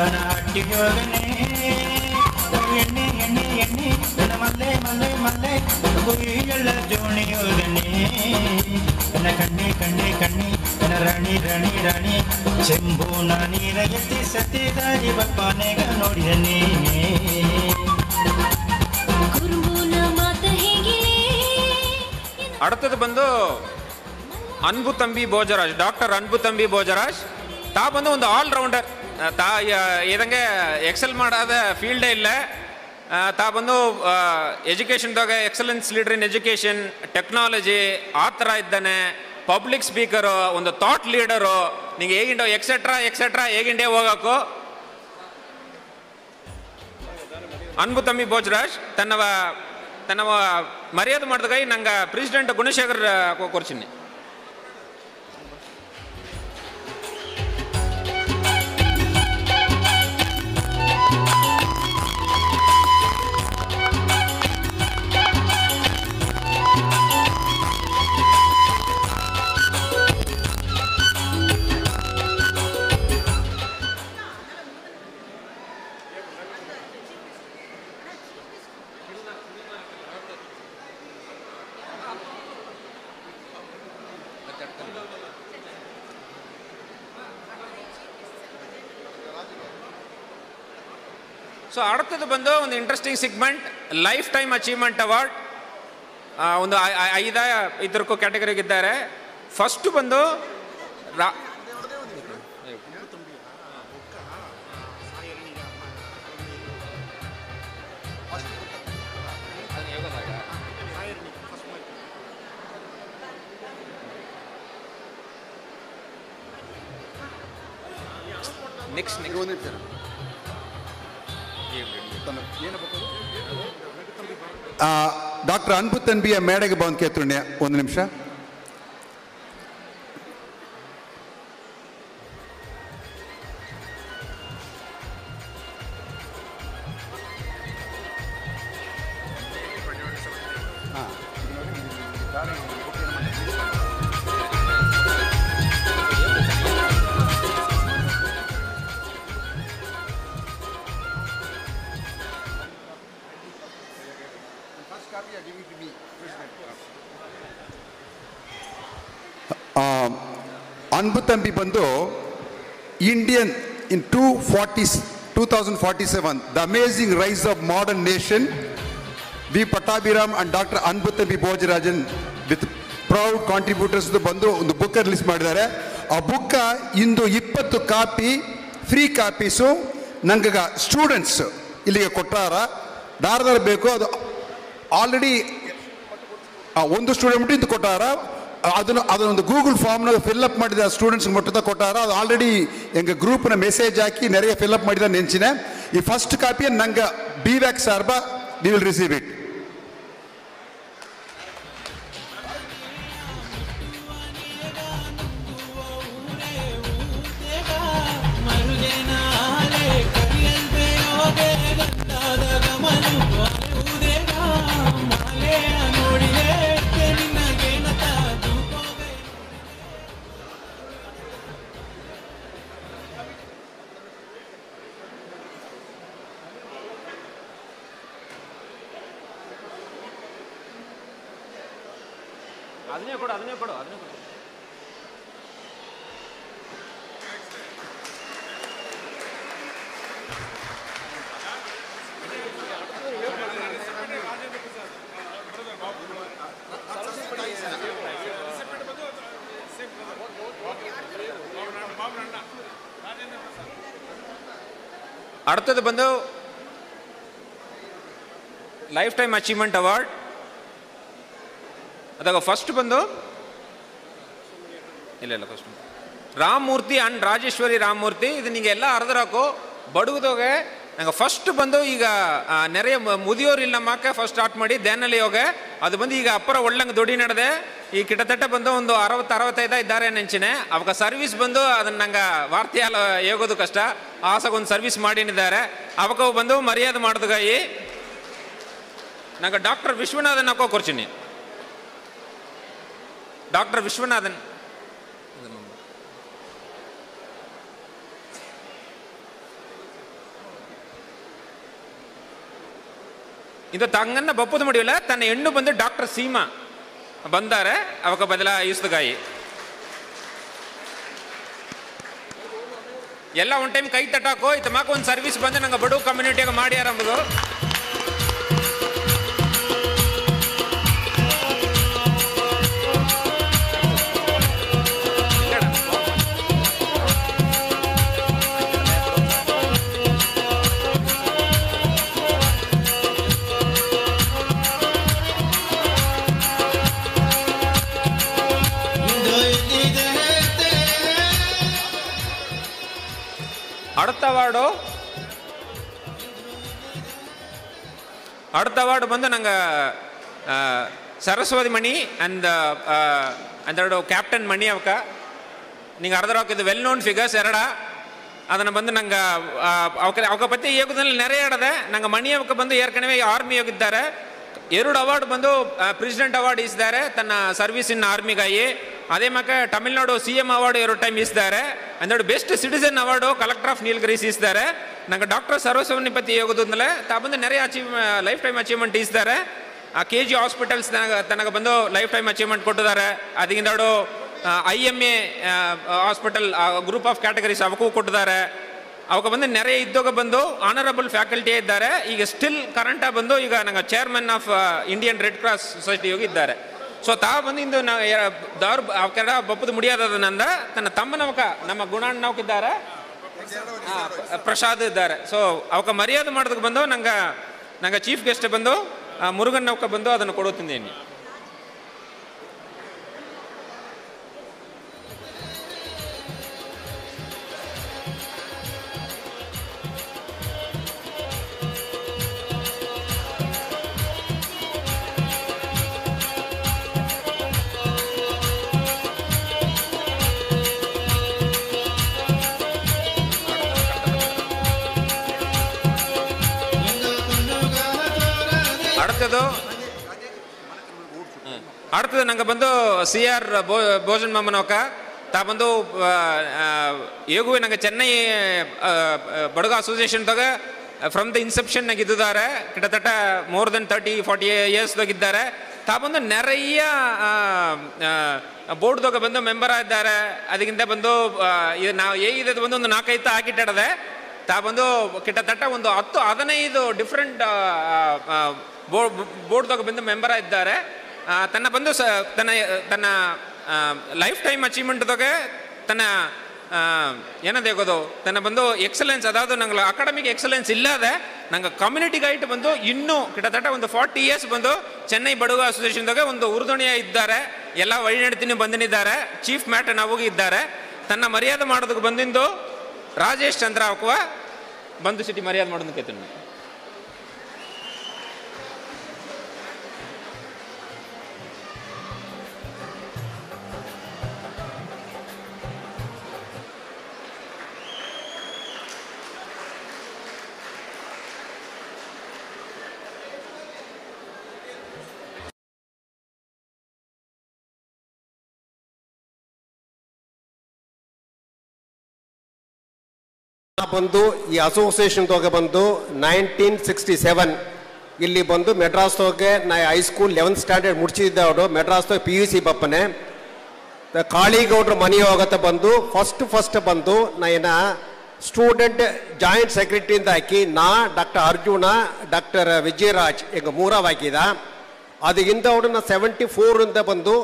ನಾಟ್ಯೋಗನೆ ಎಣ್ಣೆ ಎಣ್ಣೆ ಎಣ್ಣೆ ನನ್ನ ಮಲ್ಲೆ ಮಲ್ಲೆ ಮಲ್ಲೆ ಗುರಿಗಳ ಜೋಣಿಯೋಗನೆ ನನ್ನ ಕಣ್ಣೆ ಕಣ್ಣೆ ಕಣ್ಣೆ ನನ್ನ ರಾಣಿ ರಾಣಿ ರಾಣಿ ಚೆಂಬೂನ ನೀರ ಎತ್ತಿ ಸತ್ಯದಾರಿ ಬಪ್ಪನೆಗ ನೋಡಿದನೆ. அடுத்தது ಬಂದು ಅನ್ಬು ತಂಬಿ ಭೋಜರಾಜ್ ಡಾಕ್ಟರ್ ಅನ್ಬು ತಂಬಿ ಭೋಜರಾಜ್ ತಾ ಬಂದು ಒಂದು ಆಲ್ರೌಂಡರ್. ತಾ ಇದಂಗೆ ಎಕ್ಸೆಲ್ ಮಾಡಾದ ಫೀಲ್ಡೇ ಇಲ್ಲ. ತಾ ಬಂದು ಎಜುಕೇಷನ್ದಾಗ excellence leader in education technology ಆ ಥರ ಇದ್ದಾನೆ. ಪಬ್ಲಿಕ್ ಸ್ಪೀಕರು, ಒಂದು ಥಾಟ್ ಲೀಡರು, ನಿಂಗೆ ಹೇಗಿಂಡೋ ಎಕ್ಸೆಟ್ರಾ ಎಕ್ಸೆಟ್ರಾ ಹೇಗಿಂಡೇ ಹೋಗಕು. ಅನ್ಬು ತಮ್ಮಿ ಭೋಜರಾಜ್ ತನ್ನವ ಮರ್ಯಾದೆ ಮಾಡಿದಾಗ ನಂಗೆ ಪ್ರೆಸಿಡೆಂಟ್ ಗುಣಶೇಖರ್ ಕೊರ್ಚಿನಿ. ಸೊ அடுத்தது ಬಂದು ಒಂದು interesting segment life time achievement award. ಒಂದು 5 ಇದಕ್ಕೂ ಕ್ಯಾಟಗರಿಗಿದ್ದಾರೆ. ಫಸ್ಟ್ ಬಂದು ನೆಕ್ಸ್ಟ್ ಡಾಕ್ಟರ್ ಅನ್ಬು ತನ್ಬಿಯ ಮೇಡೆಗೆ ಬಂದು ಕೇತುಣ್ಯ ಒಂದು ನಿಮಿಷ. ಅನ್ಬು ತಂಬಿ ಬಂದು Indian in 2047 the amazing rise of modern nation V Pattabhiram and doctor Anbu Thambi Bhojarajan with proud contributors ಬಂದು ಒಂದು ಬುಕ್ ರಿಲೀಸ್ ಮಾಡಿದ್ದಾರೆ. ಆ ಬುಕ್ಕ ಇಂದು 20 ಕಾಪಿ ಫ್ರೀ ಕಾಪೀಸು ನಂಗೆ ಸ್ಟೂಡೆಂಟ್ಸ್ ಇಲ್ಲಿಗೆ ಕೊಟ್ಟಾರ. ದಾರದಾರ ಬೇಕು ಅದು ಆಲ್ರೆಡಿ ಒಂದು ಸ್ಟೂಡೆಂಟ್ ಇದು ಕೊಟ್ಟಾರ. ಅದನ್ನೊಂದು ಗೂಗಲ್ ಫಾರ್ಮ್ನಾಗ ಫಿಲ್ಅಪ್ ಮಾಡಿದ ಸ್ಟೂಡೆಂಟ್ಸ್ ಮಟ್ಟದ ಕೊಟ್ಟಾರ. ಅದು ಆಲ್ರೆಡಿ ಎಂಗೆ ಗ್ರೂಪ್ನ ಮೆಸೇಜ್ ಹಾಕಿ ನೆರೆಯ ಫಿಲ್ಅಪ್ ಮಾಡಿದ ನೆಂಚಿನ ಈ ಫಸ್ಟ್ ಕಾಪಿ ನಂಗೆ BVAC ಸಾರ್ಬ ವಿ ವಿಲ್ ರಿಸೀವ್ ಇಟ್. ಅದನ್ನೇ ಕೊಡು. அடுத்தது ಬಂದು ಲೈಫ್ ಟೈಮ್ ಅಚೀವ್ಮೆಂಟ್ ಅವಾರ್ಡ್. ಅದಾಗ ಫಸ್ಟ್ ಬಂದು ಇಲ್ಲ ಫಸ್ಟ್ ರಾಮಮೂರ್ತಿ ಅಂಡ್ ರಾಜೇಶ್ವರಿ ರಾಮಮೂರ್ತಿ. ಇದು ನಿಂಗೆ ಅರ್ಧರಾಕು ಬಡುಗದೋಗೆ ನಂಗೆ ಫಸ್ಟ್ ಬಂದು ಈಗ ನೆರೆಯ ಮುದಿಯೋರು ಇಲ್ಲ ನಮ್ಮಕ್ಕ ಫಸ್ಟ್ ಸ್ಟಾರ್ಟ್ ಮಾಡಿ ದೇನಲ್ಲಿ ಹೋಗೆ ಅದು ಬಂದು ಈಗ ಅಪ್ಪರ ಒಳ್ಳಂಗೆ ದೊಡ್ಡಿ ನಡೆದೆ. ಈ ಕಿಟತಟ್ಟ ಬಂದು ಒಂದು 60-65 ಇದ್ದಾರೆ ನೆಂಚಿನೆ. ಅವಾಗ ಸರ್ವಿಸ್ ಬಂದು ಅದನ್ನ ನಂಗೆ ವಾರ್ತೆಯಾಲ ಹೇಗೋದು ಕಷ್ಟ. ಆಸಗೊಂದು ಸರ್ವಿಸ್ ಮಾಡಿದ್ದಾರೆ. ಅವಕ್ಕ ಬಂದು ಮರ್ಯಾದೆ ಮಾಡಿದ್ಗಾಯಿ ನಂಗೆ ಡಾಕ್ಟರ್ ವಿಶ್ವನಾಥನ್ ಹಾಕೋ ಕೊರ್ಚಿನಿ. ಡಾಕ್ಟರ್ ವಿಶ್ವನಾಥನ್ ಇದು ತಂಗನ್ನ ಬಪ್ಪದು ಮಡಿಯಲ್ಲ ತನ್ನ ಹೆಣ್ಣು ಬಂದು ಡಾಕ್ಟರ್ ಸೀಮಾ ಬಂದಾರೆ. ಅವಕ ಬದಲ ಈಸ್ದಗಾಯಿ ಎಲ್ಲ ಒಂದು ಟೈಮ್ ಕೈ ತಟ್ಟಾಕೋ ಇತ್ತ ಮಾಕ ಒಂದು ಸರ್ವಿಸ್ ಬಂದು ನಂಗೆ ಬಡವ ಕಮ್ಯುನಿಟಿಯಾಗ ಮಾಡ್ಯಾರ ಅಂಬುದು. அடுத்த அவார்டு வந்து நாங்கள் ಸರಸ್ವತಿ ಮಣಿ ಅಂಡ್ ಅಂದೆರಡು ಕ್ಯಾಪ್ಟನ್ ಮಣಿ ಅವಕ್ಕ ನಿಂಗೆ ಅರ್ಧರಾಕ್ ಇದು ವೆಲ್ ನೋನ್ ಫಿಗರ್ಸ್ ಅದನ್ನು ಬಂದು ನಂಗೆ ಅವಕ ಪತ್ತಿ ಯೋಗದಲ್ಲಿ ನೆರೆಯಾಡದೆ ನಂಗೆ ಮಣಿ ಅವಕ್ಕೆ ಬಂದು ಏರ್ಕಣವೇ ಆರ್ಮಿ ಹೋಗಿದ್ದಾರೆ. 2 ಅವಾರ್ಡ್ ಬಂದು ಪ್ರೆಸಿಡೆಂಟ್ ಅವಾರ್ಡ್ ಇಸಿದ್ದಾರೆ ತನ್ನ ಸರ್ವಿಸ್ ಇನ್ ಆರ್ಮಿಗಾಯಿ. ಅದೇ ಮಕ್ಕ ತಮಿಳ್ನಾಡು CM ಅವಾರ್ಡ್ 2 ಟೈಮ್ ಇಸಿದ್ದಾರೆ. ಅಂದೆರಡು best citizen award collector of Nilgiris ಇಸಿದ್ದಾರೆ. ನಂಗೆ ಡಾಕ್ಟರ್ ಸರ್ವಸ್ವಾಮಿ ಪತಿ ಯೋಗದಿಂದಲೇ ಬಂದು ನೆರೆಯ ಲೈಫ್ ಟೈಮ್ ಅಚೀವ್ಮೆಂಟ್ ಇಸಿದ್ದಾರೆ. KG ಹಾಸ್ಪಿಟಲ್ಸ್ ತನಗೆ ಬಂದು ಲೈಫ್ ಟೈಮ್ ಅಚೀವ್ಮೆಂಟ್ ಕೊಟ್ಟಿದ್ದಾರೆ. ಅದಕ್ಕಿಂತ IMA hospital group of categories ಅವಕ್ಕೂ ಕೊಟ್ಟಿದ್ದಾರೆ. ಅವಕ್ಕೆ ಬಂದು ನೆರೆ ಇದ್ದಾಗ ಬಂದು ಆನರಬಲ್ ಫ್ಯಾಕಲ್ಟಿ ಇದ್ದಾರೆ. ಈಗ ಸ್ಟಿಲ್ ಕರೆಂಟಾಗಿ ಬಂದು ಈಗ ನಂಗೆ chairman of Indian red cross society ಹೋಗಿದ್ದಾರೆ. ಸೊ ತಾ ಬಂದು ಇಂದು ದವ್ರು ಅವಕ್ಕೆಲ್ಲ ಬಪ್ಪದು ಮುಡಿಯೋದನ್ನಂದ ತನ್ನ ತಮ್ಮನವಕ ನಮ್ಮ ಗುಣಣ್ಣವಕ್ಕಿದ್ದಾರೆ, ಪ್ರಸಾದ್ ಇದ್ದಾರೆ. ಸೊ ಅವಕ್ಕೆ ಮರ್ಯಾದೆ ಮಾಡೋದಕ್ಕೆ ಬಂದು ನಂಗೆ ಚೀಫ್ ಗೆಸ್ಟ್ ಬಂದು ಮುರುಗಣ್ಣವಕ ಬಂದು ಅದನ್ನು ಕೊಡುತ್ತಿದ್ದೇನೆ. அடுத்தது நாங்கள் ಬಂದು CR ಭೋಜನ್ ಮಾಮನವಕ ತಾ ಬಂದು ಹೇಗೂ ನಂಗೆ Chennai Badaga ಅಸೋಸಿಯೇಷನ್ದಾಗ from the inception ನಾಗ ಇದ್ದಾರೆ, ಕಿಟತಟ ಮೋರ್ ದೆನ್ 30-40 ಇಯರ್ಸ್ದಾಗ ಇದ್ದಾರೆ. ತಾ ಬಂದು ನೆರೆಯ ಬೋರ್ಡ್ದಾಗ ಬಂದು ಮೆಂಬರ್ ಆಗಿದ್ದಾರೆ. ಅದಕ್ಕಿಂತ ಬಂದು ಇದು ನಾವು ಹೇಗಿದೆ ಬಂದು ಒಂದು 4-5 ಹಾಕಿಟ್ಟಿಡದೆ ತಾ ಬಂದು ಕಿಟತಟ ಒಂದು 10-15 ಡಿಫ್ರೆಂಟ್ ಬೋರ್ಡ್ದಾಗ ಬಂದು ಮೆಂಬರ್ ಆಗಿದ್ದಾರೆ. ತನ್ನ ಬಂದು ತನ್ನ ಲೈಫ್ ಟೈಮ್ ಅಚೀವ್ಮೆಂಟ್ದಾಗ ತನ್ನ ಏನಂತ ಹೇಗೋದು ತನ್ನ ಬಂದು ಎಕ್ಸಲೆನ್ಸ್, ಅದಾವುದು ನಂಗೆ ಅಕಾಡೆಮಿಕ್ ಎಕ್ಸಲೆನ್ಸ್ ಇಲ್ಲದೆ ನಂಗೆ ಕಮ್ಯುನಿಟಿ ಗೈಡ್ ಬಂದು ಇನ್ನೂ ಕಿಟತಟ ಒಂದು 40 ಇಯರ್ಸ್ ಬಂದು ಚೆನ್ನೈ ಬಡಗ ಅಸೋಸಿಯೇಷನ್ದಾಗ ಒಂದು ಉರುದಣಿಯ ಇದ್ದಾರೆ. ಎಲ್ಲ ವഴിನಡತಿನೂ ಬಂದಿದ್ದಾರೆ. ಚೀಫ್ ಮ್ಯಾಟ್ ನಾವು ಇದ್ದಾರೆ. ತನ್ನ ಮರ್ಯಾದೆ ಮಾಡೋದಕ್ಕೆ ಬಂದಿಂದು ರಾಜೇಶ್ ಚಂದ್ರ ಅವಕುವ ಬಂದು ಸಿಟಿ ಮರ್ಯಾದೆ ಮಾಡೋದಕ್ಕೆ ಕೇಳ್ತೀನಿ. ಬಂದು ಈ ಅಸೋಸಿಯೇಷನ್ದಾಗ ಬಂದು 1967 ಇಲ್ಲಿ ಬಂದು ಮೆಡ್ರಾಸ್ದಾಗ ನಾ ಹೈಸ್ಕೂಲ್ 11th ಸ್ಟ್ಯಾಂಡರ್ಡ್ ಮುಡ್ಸಿದ್ದೆ. ಅವರು ಮೆಡ್ರಾಸ್ದಾಗ PUC ಬಪ್ಪನೆ ಕಾಳಿಗೌಡ್ರ ಮನೆಯೋಗತ್ತ ಬಂದು ಫಸ್ಟ್ ಬಂದು ನಾ ಏನ ಸ್ಟೂಡೆಂಟ್ ಜಾಯಿಂಟ್ ಸೆಕ್ರೆಟರಿಯಿಂದ ಹಾಕಿ ನಾ ಡಾಕ್ಟರ್ ಅರ್ಜುನ ಡಾಕ್ಟರ್ ವಿಜಯರಾಜ್ ಈಗ ಮೂರಾವ್ ಹಾಕಿದ. ಅದಕ್ಕಿಂತ ಅವರು ನಾ 74 ಬಂದು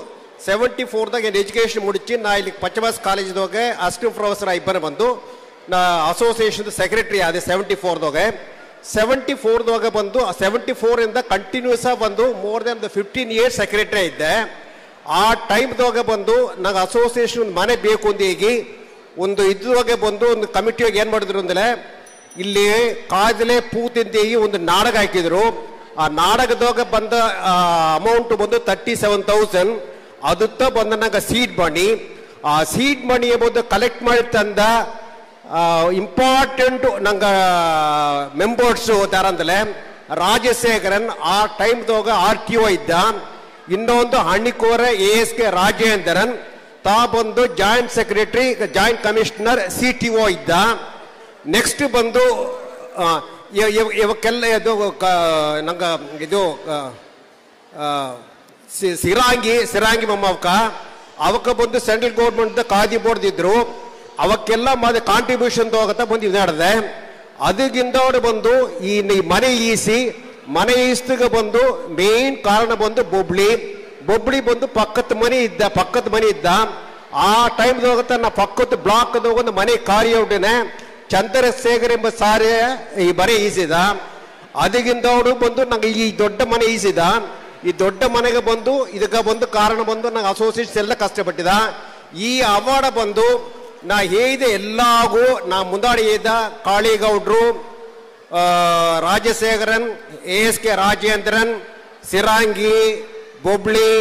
74ದಾಗ ಏನು ಎಜುಕೇಷನ್ ಮುಡಿಸಿ ನಾ ಇಲ್ಲಿ ಪಂಚಮಾಸ್ ಕಾಲೇಜ್ದಾಗ ಅಸಿಸ್ಟೆಂಟ್ ಪ್ರೊಫೆಸರ್ ಇಬ್ಬರು ಬಂದು ನಾ ಅಸೋಸಿಯೇಷನ್ ಸೆಕ್ರೆಟರಿ ಆದ 74ದಾಗ. 74ದಾಗ ಬಂದು 74ಇಂದ ಕಂಟಿನ್ಯೂಸ್ ಬಂದು ಮೋರ್ ದೆನ್ 15 ಇಯರ್ಸ್ ಸೆಕ್ರೆಟರಿ ಇದ್ದೆ. ಆ ಟೈಮ್ದಾಗ ಬಂದು ನಂಗೆ ಅಸೋಸಿಯೇಷನ್ ಮನೆ ಬೇಕು ಅಂತ ಹೇಗಿ ಒಂದು ಇದ್ದಾಗ ಬಂದು ಒಂದು ಕಮಿಟಿಯಾಗಿ ಏನು ಮಾಡಿದ್ರು ಅಂದರೆ ಇಲ್ಲಿ ಕಾಜಲೆ ಪೂತಿಂದೇಗಿ ಒಂದು ನಾಟಕ ಹಾಕಿದ್ರು. ಆ ನಾಟಕದಾಗ ಬಂದ ಅಮೌಂಟ್ ಬಂದು 37,000. ಅದುತ್ತ ಬಂದ ನಂಗೆ ಸೀಡ್ ಮನಿ. ಆ ಸೀಡ್ ಮನಿ ಬಂದು ಕಲೆಕ್ಟ್ ಮಾಡಿ ತಂದ ಇಂಪಾರ್ಟೆಂಟ್ ನಂಗೆ ಮೆಂಬರ್ಸು ಯಾರಂದ್ರೆ ರಾಜಶೇಖರನ್ ಆ ಟೈಮ್ದಾಗ RTO ಇದ್ದ. ಇನ್ನೊಂದು ಹಣ್ಣಿಕೋರ ASK ರಾಜೇಂದ್ರನ್ ತಾ ಬಂದು joint secretary joint commissioner CTO ಇದ್ದ. ನೆಕ್ಸ್ಟ್ ಬಂದು ಇವಕ್ಕೆಲ್ಲ ಇದು ನಂಗೆ ಇದು ಸಿರಾಂಗಿ ಮೊಮ್ಮಕ್ಕ ಅವಕ್ಕೆ ಬಂದು ಸೆಂಟ್ರಲ್ ಗೌರ್ಮೆಂಟ್ ಖಾದಿ ಬೋರ್ಡ್ ಇದ್ರು. ಅವಕ್ಕೆಲ್ಲ ಮತ್ತೆ ಕಾಂಟ್ರಿಬ್ಯೂಷನ್ ಹೋಗತ್ತ ಬಂದು ಇದು ನಡೆದೆ. ಅದಕ್ಕಿಂತ ಬಂದು ಈ ಮನೆ ಈಸ್ತಿಗೆ ಬಂದು ಮೇನ್ ಕಾರಣ ಬಂದು ಬೊಬ್ಳಿ ಬಂದು ಪಕ್ಕದ ಮನೆ ಇದ್ದ. ಆ ಟೈಮ್ದಾಗ ನಾ ಪಕ್ಕದ ಬ್ಲಾಕ್ದಾಗ ಒಂದು ಮನೆ ಕಾರ್ಯೌಟನೆ ಚಂದ್ರಶೇಖರ್ ಎಂಬ ಸಾರಿ ಈ ಮನೆ ಈಸಿದ. ಅದಕ್ಕಿಂತ ಬಂದು ನಂಗೆ ಈ ದೊಡ್ಡ ಮನೆ ಈಸಿದ. ಈ ದೊಡ್ಡ ಮನೆಗೆ ಬಂದು ಇದಕ್ಕೆ ಬಂದು ಕಾರಣ ಬಂದು ನಂಗೆ ಅಸೋಸಿಯೇಷನ್ಸ್ ಎಲ್ಲ ಕಷ್ಟಪಟ್ಟಿದ. ಈ ಅವಾರ್ಡ್ ಬಂದು ನಾ ಹೇಳಿದೆ ಎಲ್ಲಾಗೂ ನಾ ಮುಂದಾಡಿ ಹೇಳಿದ ಕಾಳಿಗೌಡ್ರು, ರಾಜಶೇಖರನ್, ASK ರಾಜೇಂದ್ರನ್, ಸಿರಾಂಗಿ, ಬೊಬ್ಳಿ,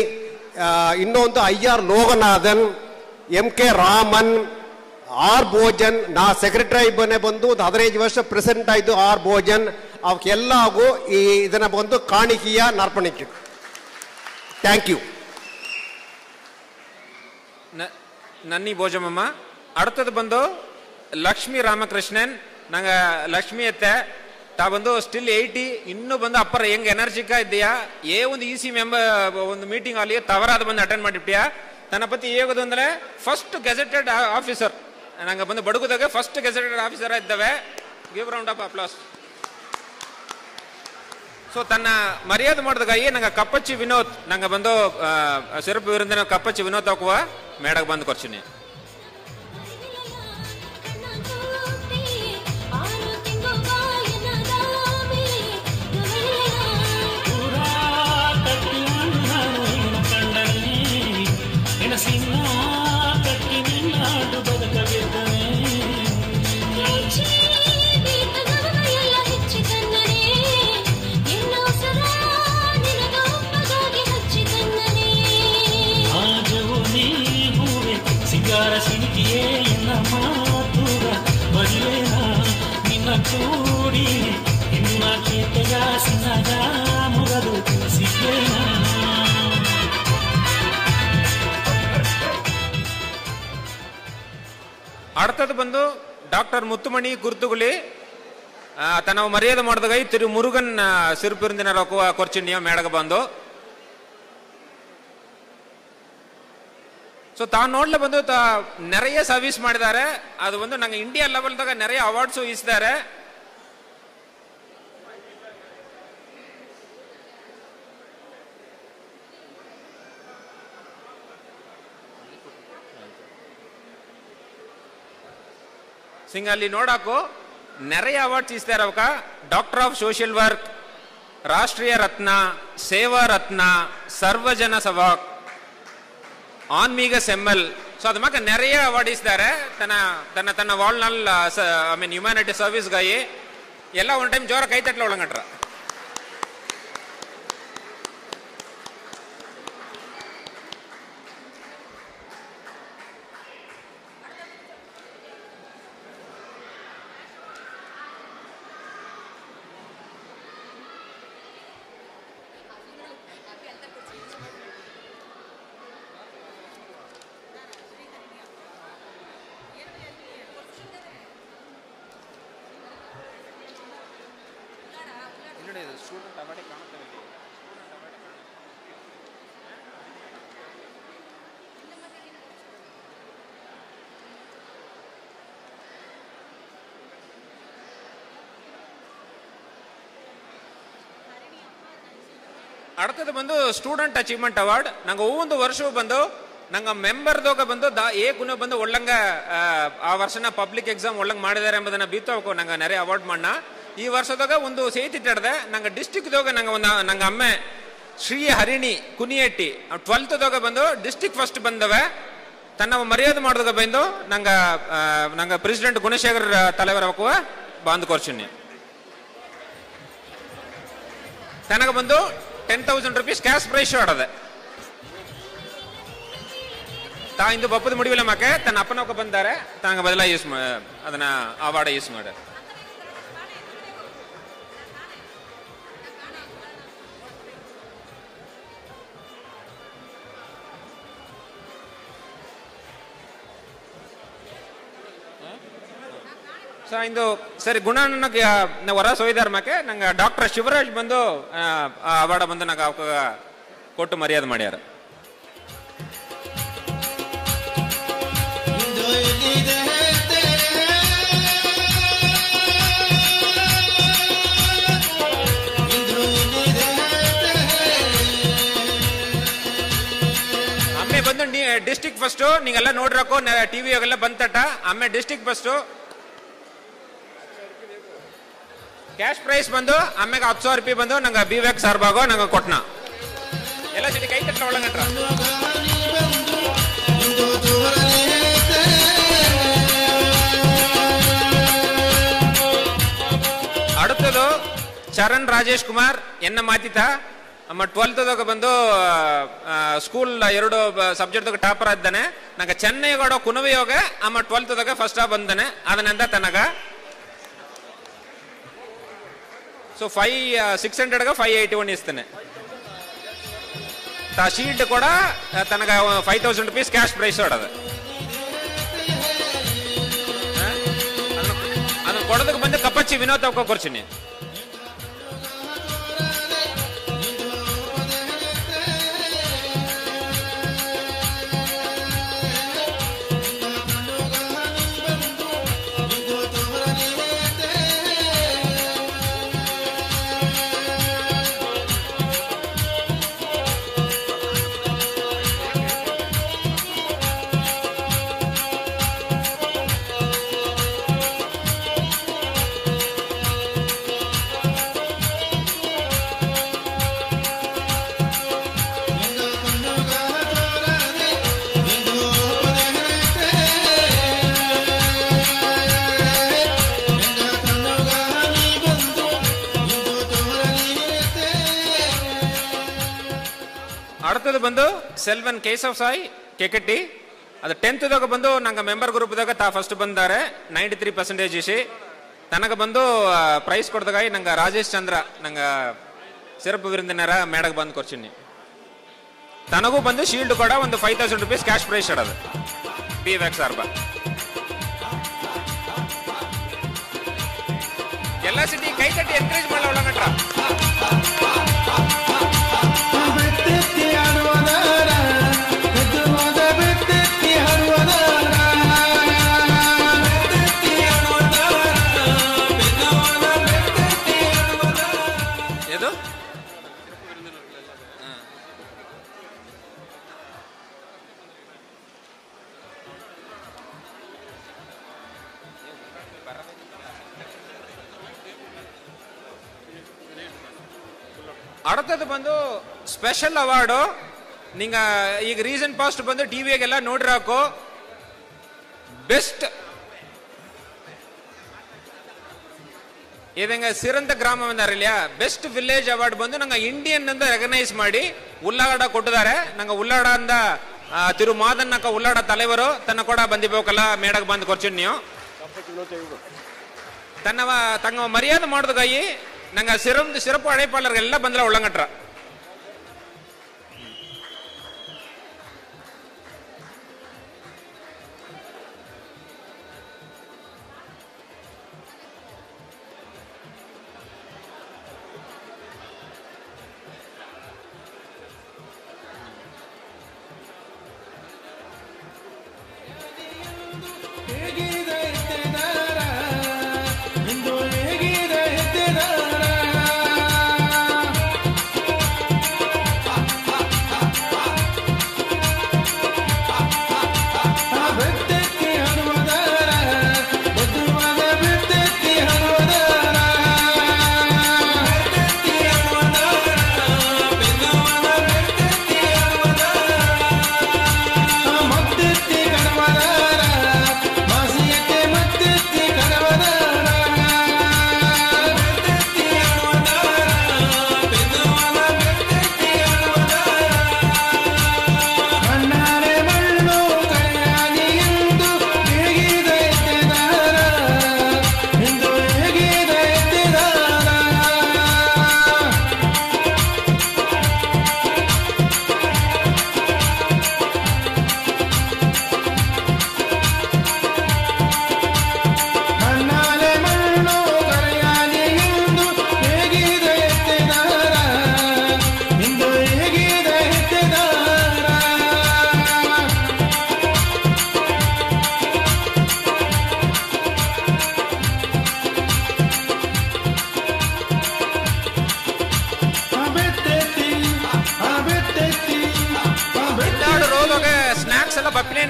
ಇನ್ನೊಂದು IR ಲೋಗನಾಥನ್, MK ರಾಮನ್, R ಭೋಜನ್, ನಾ ಸೆಕ್ರೆಟರಿ ಬಂದು 15 ವರ್ಷ ಪ್ರೆಸಿಡೆಂಟ್ ಆಯ್ತು R ಭೋಜನ್. ಅವಕ್ಕೆಲ್ಲಾಗೂ ಈ ಇದನ್ನ ಬಂದು ಕಾಣಿಕೆಯ ನರ್ಪಣಿಕೆ. Thank you. ನನ್ನಿ ಭೋಜಮಮ್ಮ. அடுத்தது ಬಂದು ಲಕ್ಷ್ಮೀ ರಾಮಕೃಷ್ಣನ್. ನಂಗೆ ಲಕ್ಷ್ಮಿ ಅತ್ತೆ ತಾ ಬಂದು ಸ್ಟಿಲ್ 80 ಇನ್ನೂ ಬಂದು ಅಪ್ಪರ ಹೆಂಗೆ ಎನರ್ಜಿಕ ಇದೆಯಾ. ಒಂದು EC ಮೆಂಬರ್ ಒಂದು ಮೀಟಿಂಗ್ ಅಲ್ಲಿ ತವರಾದ ಬಂದು ಅಟೆಂಡ್ ಮಾಡಿಬಿಟ್ಟಿಯಾ. ತನ್ನ ಪತಿ ಹೇಗೋದು ಅಂದರೆ ಫಸ್ಟ್ ಗೆಜೆಟೆಡ್ ಆಫೀಸರ್ ನಂಗೆ ಬಂದು ಬಡಗುದಾಗ ಫಸ್ಟ್ ಗೆಜೆಟೆಡ್ ಆಫೀಸರ್ ಇದ್ದಾವೆ. Give round of applause. So ತನ್ನ ಮರ್ಯಾದೆ ಮಾಡಿದಾಗ ನಂಗೆ ಕಪ್ಪಚ್ಚಿ ವಿನೋದ್ ನಂಗೆ ಬಂದು ಸಿರಪ್ ವಿರುದ್ಧ ಕಪ್ಪಚ್ಚಿ ವಿನೋದ್ ಹಾಕುವ ಮೇಡಕ್ಕೆ ಬಂದು ಕೊರ್ಚಿನಿ. அடுத்தது ಬಂದು ಡಾಕ್ಟರ್ ಮುತ್ತುಮಣಿ ಗುರ್ತುಗುಳಿ ತನ್ನ ಮರ್ಯಾದೆ ಮಾಡಿದಾಗ ತಿರು ಮುರುಗನ್ ಸಿರುಪಿರುಂದಿನ ಕೊರ್ಚಿನಿಯ ಮೇಡಗ ಬಂದು. ಸೊ ತಾನು ನೋಡ್ಲೆ ಬಂದು நிறைய ಸರ್ವಿಸ್ ಮಾಡಿದ್ದಾರೆ. ಅದು ಒಂದು ನಂಗೆ ಇಂಡಿಯಾ ಲೆವೆಲ್ದಾಗ நிறைய ಅವಾರ್ಡ್ಸು ಇಸ್ತಾರೆ. ಸಿಂಗ್ ಅಲ್ಲಿ ನೋಡಾಕು நிறைய ಅವಾರ್ಡ್ಸ್ ಇಸ್ತಾರೆ ಅವಕ. ಡಾಕ್ಟರ್ ಆಫ್ ಸೋಷಿಯಲ್ ವರ್ಕ್, ರಾಷ್ಟ್ರೀಯ ರತ್ನ, ಸೇವಾ ರತ್ನ, ಸರ್ವಜನ ಸವಾಕ್, ಆನ್ಮೀಗ ಸೆಮ್ಮಲ್. ಸೊ ಅದು ಮಕ್ಕ நிறைய ಅವಾರ್ಡ್ ಇಸ್ತಾರೆ ತನ್ನ ವಾಲ್ನಾಲ್ ಐ ಮೀನ್ ಹ್ಯುಮ್ಯಾನಿಟಿ ಸರ್ವಿಸ್ಗಾಗಿ ಎಲ್ಲ ಒಂದು ಟೈಮ್ ಜೋರ ಕೈ ತಟ್ಲ ಒಳಗಟ್ರ. அடுத்தது ಬಂದು ಸ್ಟೂಡೆಂಟ್ ಅಚೀವ್ಮೆಂಟ್ ಅವಾರ್ಡ್. ನಂಗೆ ಒಂದು ವರ್ಷವೂ ಬಂದು ನಂಗೆ ಮೆಂಬರ್ದೋಗ ಬಂದು ಏಕುನ ಬಂದು ಒಳ್ಳಂಗ ಆ ವರ್ಷನ ಪಬ್ಲಿಕ್ ಎಕ್ಸಾಮ್ ಒಳ್ಳಂಗೆ ಮಾಡಿದ್ದಾರೆ ಎಂಬುದನ್ನ ಬೀತೋಕು ನಂಗೆ நிறைய ಅವಾರ್ಡ್ ಮಾಡ. ಈ ವರ್ಷದಾಗ ಒಂದು ಸೇತಿಟ್ಟೆ ನಂಗೆ ಡಿಸ್ಟಿಕ್ದಾಗ ನಂಗೆ ಅಮ್ಮೆ ಶ್ರೀ ಹರಿಣಿ ಕುನಿಯಟ್ಟಿ 12ದಾಗ ಬಂದು ಡಿಸ್ಟಿಕ್ ಫಸ್ಟ್ ಬಂದವೆ. ತನ್ನ ಮರ್ಯಾದೆ ಮಾಡಿದಾಗ ಬಂದು ನಂಗೆ ಪ್ರೆಸಿಡೆಂಟ್ ಗುಣಶೇಖರ್ ತಲೆವರ ಹಾಕುವ ಬಾಂದ್ ಕೊರ್ಚಿನಿ. ತನಗೆ ಬಂದು 10,000 rupees ಕ್ಯಾಶ್ ಪ್ರೈಸ್ ಆಡದೆ. ತಾ ಇಂದು ಬಪ್ಪದ ಮುಡಿವಿಲ್ಲ ಮಾಕೆ ತನ್ನ ಅಪ್ಪನೊಕ್ಕ ಬಂದಾರೆ ತಾಂಗ ಬದಲ ಯೂಸ್ ಅದನ್ನ ಅವಾರ್ಡ್ ಯೂಸ್ ಮಾಡ. ಸೊ ಇಂದು ಸರಿ ಗುಣಕ್ಕೆ ಹೊರ ಸೋಯ್ದಾರ ಮಾಕೆ ನಂಗೆ ಡಾಕ್ಟರ್ ಶಿವರಾಜ್ ಬಂದು ಅವಾರ್ಡ್ ಬಂದು ನಂಗೆ ಕೊಟ್ಟು ಮರ್ಯಾದೆ ಮಾಡ್ಯಾರ. ಆಮೇಲೆ ಬಂದು ಡಿಸ್ಟಿಕ್ ಫಸ್ಟ್ ನೀವೆಲ್ಲ ನೋಡ್ರಕೋ ಟಿವಿಯಾಗೆಲ್ಲ ಬಂತಟ. ಆಮೇಲೆ ಡಿಸ್ಟಿಕ್ ಫಸ್ಟ್ ಕ್ಯಾಶ್ ಪ್ರೈಸ್ ಬಂದು ಆಮ್ಯಾಗ 10,000 ರೂಪಾಯಿ ಬಂದು ನಂಗೆ ಬಿವ್ಯಾಕ್ ಸಾರ್ಬಾಗೋ ನಂಗೆ ಕೊಟ್ನ. ಎಲ್ಲ ಸಿಟಿ ಕೈ ತಟ್ಟ ಒಳಗಟ್ರ. அடுத்தது ಚರಣ್ ರಾಜೇಶ್ ಕುಮಾರ್ ಎನ್ನ ಮಾತಿತ ಅಮ್ಮ 12ದಾಗ ಬಂದು ಸ್ಕೂಲ್ 2 ಸಬ್ಜೆಕ್ಟ್ದಾಗ ಟಾಪರ್ ಇದ್ದಾನೆ. ನಂಗೆ ಚೆನ್ನೈಗೌಡ ಕುನವಿಯೋಗ ಅಮ್ಮ 12ದಾಗ ಫಸ್ಟ್ ಬಂದಾನೆ. ಅದನ್ನಂದ ತನಗ ಸೊ 600గా 581 ಇಸ್ತಾನೆ. ತಾ ಶೀಲ್ಡ್ ಕೂಡ ತನಗ 5,000 rupees ಕ್ಯಾಶ್ ಪ್ರೈಸ್ ಹೊಡದ. ಅದನ್ನ ಕೊಡೋದಕ್ಕೆ ಬಂದು ಕಪ್ಪಚ್ಚಿ ವಿನೋದ್ ಅವಕ ಕೊರ್ಚಿನಿ. அடுத்தது ಬಂದು ಸೆಲ್ವನ್ ಕೇಶವ್ ಸಾಯಿ ಕೆಕೆಟ್ಟಿ. ಅದು 10th ಬಂದು ನಂಗೆ ಮೆಂಬರ್ ಗ್ರೂಪ್ದಾಗ ಫಸ್ಟ್ ಬಂದಾರೆ 93% ಇಸಿ. ತನಗೆ ಬಂದು ಪ್ರೈಸ್ ಕೊಡ್ದಾಗ ನಂಗೆ ರಾಜೇಶ್ ಚಂದ್ರ ನಂಗೆ ಸಿರಪ್ ವಿರುಂದಿನರ ಮೇಡಗೆ ಬಂದು ಕೊಡ್ತೀನಿ. ತನಗೂ ಬಂದು ಶೀಲ್ಡ್ ಕೂಡ ಒಂದು 5000 ರೂಪೀಸ್ ಕ್ಯಾಶ್ ಪ್ರೈಸ್ ಇಡೋದು ಬಿ ವ್ಯಾಕ್ ಸಾರ್ಬ. ಎಲ್ಲ ಸಿಟಿ ಕೈ ತಟ್ಟಿ ಎನ್ಕರೇಜ್ ಮಾಡಲ್ಲ ಒಳಗಟ್ರ. அடுத்தது ಬಂದು ಸ್ಪೆಷಲ್ ಅವಾರ್ಡು. நீங்க ಈಗ ರೀಸೆಂಟ್ ಪಾಸ್ಟ್ ಬಂದು ಟಿವಿಗೆಲ್ಲ ನೋಡಿರಾಕೋ ಬೆಸ್ಟ್ ಇದಂಗ ಸಿರಂತ ಗ್ರಾಮ ಬಂದಾರ இல்லையா ಬೆಸ್ಟ್ ವಿಲೇಜ್ ಅವಾರ್ಡ್ ಬಂದು ನಂಗೆ ಇಂಡಿಯನ್ ಅಂತ ರೆಕಗ್ನೈಸ್ ಮಾಡಿ ಉಲ್ಲಾಡ ಕೊಟ್ಟಿದ್ದಾರೆ. ನಂಗೆ ಉಲ್ಲಾಡ ಅಂದ ತಿರು ಮಾದನ್ನಕ ಉಲ್ಲಾಡ ತಲೆವರು ತನ್ನ ಕೂಡ ಬಂದಿಬೇಕಲ್ಲ ಮೇಡಕ್ಕೆ ಬಂದು ಕೊರ್ಚಿನ್ ನೀವು ತಂಗ ಮರ್ಯಾದೆ ಮಾಡೋದಕ್ಕಾಗಿ ನಂಗೆ ಸಿರಪ್ಪು ಅழைப்பாளர்கள் ಬಂದ್ರ ಒಳಗಟ್ರ.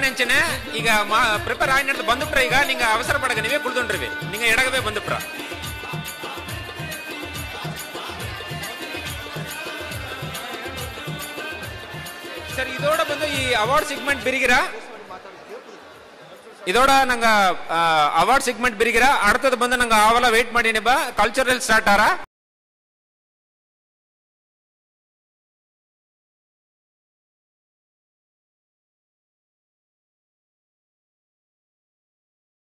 ನೆಂಚನೆ ಈಗ ಪ್ರಿಪೇರ್ ಆಗಿ ಬಂದುಬಿಟ್ರೆ ಈಗ ನಿಂಗೆ ಅವಸರ ಪಡಗ ನೀವೇ ಕುಳಿದುಂಡ್ರಿ ನಿಂಗೆ ಎಡಗವೇ ಬಂದುಬಿಟ್ರ. ಸರ್ ಇದೋಡ ಬಂದು ಈ ಅವಾರ್ಡ್ ಸಿಗ್ಮೆಂಟ್ ಬಿರಿಗಿರ ಇದೋಡ ನಂಗೆ ಅವಾರ್ಡ್ ಸಿಗ್ಮೆಂಟ್ ಬಿರಿಗಿರ அடுத்தது ಬಂದು ನಂಗೆ ಆವಲ ವೇಟ್ ಮಾಡಿ ಬಾ ಕಲ್ಚರಲ್ ಸ್ಟಾರ್ಟ್ ಆರ